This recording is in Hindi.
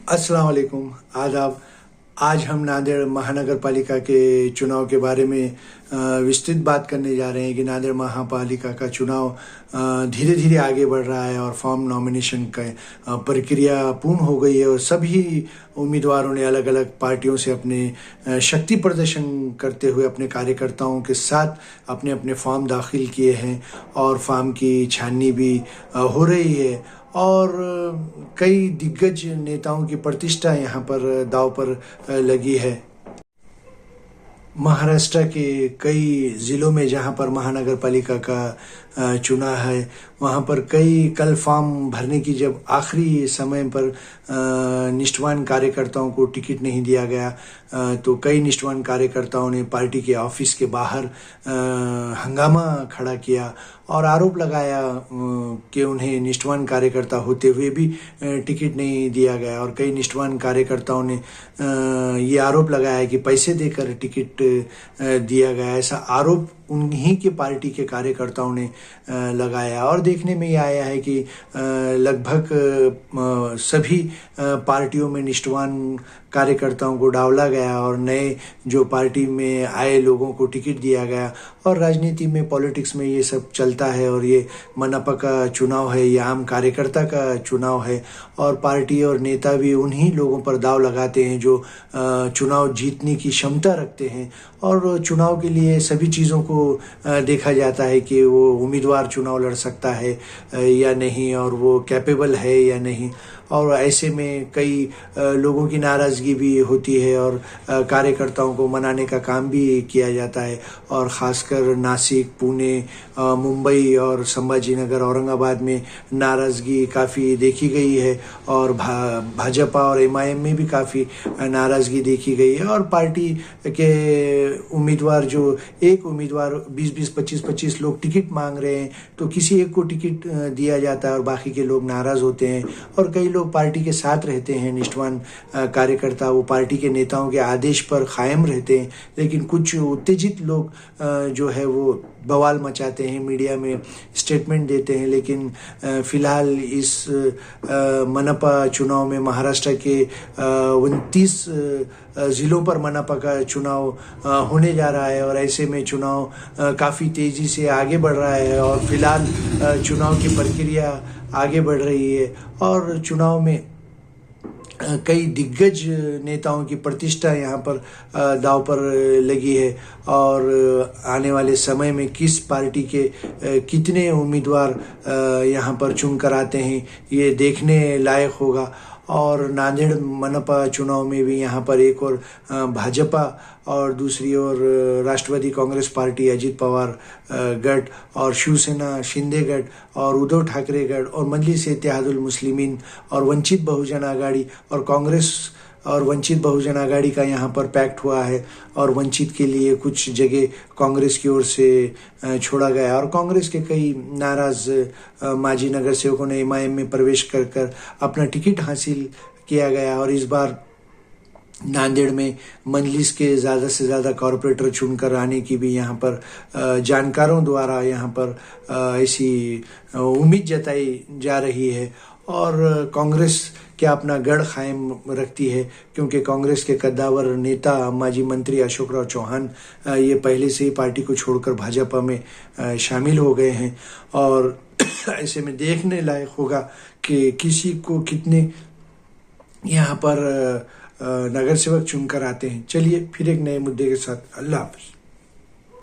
अस्सलाम वालेकुम, आदाब। आज हम नांदेड़ महानगर पालिका के चुनाव के बारे में विस्तृत बात करने जा रहे हैं कि नांदेड़ महापालिका का चुनाव धीरे धीरे आगे बढ़ रहा है और फॉर्म नॉमिनेशन का प्रक्रिया पूर्ण हो गई है और सभी उम्मीदवारों ने अलग अलग पार्टियों से अपने शक्ति प्रदर्शन करते हुए अपने कार्यकर्ताओं के साथ अपने अपने फॉर्म दाखिल किए हैं और फॉर्म की छाननी भी हो रही है और कई दिग्गज नेताओं की प्रतिष्ठा यहाँ पर दांव पर लगी है। महाराष्ट्र के कई ज़िलों में जहाँ पर महानगर पालिका का चुनाव है वहाँ पर कल फॉर्म भरने की जब आखिरी समय पर निष्ठावान कार्यकर्ताओं को टिकट नहीं दिया गया तो कई निष्ठावान कार्यकर्ताओं ने पार्टी के ऑफिस के बाहर हंगामा खड़ा किया और आरोप लगाया कि उन्हें निष्ठावान कार्यकर्ता होते हुए भी टिकट नहीं दिया गया और कई निष्ठावान कार्यकर्ताओं ने ये आरोप लगाया कि पैसे देकर टिकट दिया गया। ऐसा आरोप उन्हीं के पार्टी के कार्यकर्ताओं ने लगाया और देखने में ये आया है कि लगभग सभी पार्टियों में निष्ठावान कार्यकर्ताओं को डावला गया और नए जो पार्टी में आए लोगों को टिकट दिया गया। और राजनीति में पॉलिटिक्स में ये सब चलता है और ये मनपा का चुनाव है, ये आम कार्यकर्ता का चुनाव है और पार्टी और नेता भी उन्हीं लोगों पर दाव लगाते हैं जो चुनाव जीतने की क्षमता रखते हैं और चुनाव के लिए सभी चीज़ों को देखा जाता है कि वो उम्मीदवार चुनाव लड़ सकता है या नहीं और वो कैपेबल है या नहीं। और ऐसे में कई लोगों की नाराज़गी भी होती है और कार्यकर्ताओं को मनाने का काम भी किया जाता है और ख़ासकर नासिक, पुणे, मुंबई और संभाजीनगर, औरंगाबाद में नाराज़गी काफ़ी देखी गई है और भाजपा और एमआईएम में भी काफ़ी नाराज़गी देखी गई है और पार्टी के उम्मीदवार जो एक उम्मीदवार 20-20, 25-25 लोग टिकट मांग रहे हैं तो किसी एक को टिकट दिया जाता है और बाकी के लोग नाराज़ होते हैं और कई लोग पार्टी के साथ रहते हैं। निष्ठावान कार्यकर्ता वो पार्टी के नेताओं के आदेश पर कायम रहते हैं, लेकिन कुछ उत्तेजित लोग जो है वो बवाल मचाते हैं, मीडिया में स्टेटमेंट देते हैं। लेकिन फिलहाल इस मनपा चुनाव में महाराष्ट्र के 29 ज़िलों पर मनपा का चुनाव होने जा रहा है और ऐसे में चुनाव काफ़ी तेज़ी से आगे बढ़ रहा है और फिलहाल चुनाव की प्रक्रिया आगे बढ़ रही है और चुनाव में कई दिग्गज नेताओं की प्रतिष्ठा यहाँ पर दांव पर लगी है और आने वाले समय में किस पार्टी के कितने उम्मीदवार यहाँ पर चुन कर आते हैं ये देखने लायक होगा। और नांदेड़ मनपा चुनाव में भी यहाँ पर एक और भाजपा और दूसरी ओर राष्ट्रवादी कांग्रेस पार्टी अजित पवार गठ और शिवसेना शिंदे गठ और उद्धव ठाकरे गठ और मजलिस इत्तेहादुल मुस्लिमीन और वंचित बहुजन आघाड़ी और कांग्रेस और वंचित बहुजन आघाड़ी का यहाँ पर पैक्ट हुआ है और वंचित के लिए कुछ जगह कांग्रेस की ओर से छोड़ा गया और कांग्रेस के कई नाराज माजी नगर सेवकों ने एमआईएम में प्रवेश कर अपना टिकट हासिल किया गया और इस बार नांदेड़ में मजलिस के ज़्यादा से ज़्यादा कॉरपोरेटर चुनकर आने की भी यहाँ पर जानकारों द्वारा यहाँ पर ऐसी उम्मीद जताई जा रही है और कांग्रेस क्या अपना गढ़ कायम रखती है क्योंकि कांग्रेस के कद्दावर नेता माजी मंत्री अशोकराव चौहान ये पहले से ही पार्टी को छोड़कर भाजपा में शामिल हो गए हैं और ऐसे में देखने लायक होगा कि किसी को कितने यहाँ पर नगर सेवक चुनकर आते हैं। चलिए फिर एक नए मुद्दे के साथ, अल्लाह हाफ़िज़।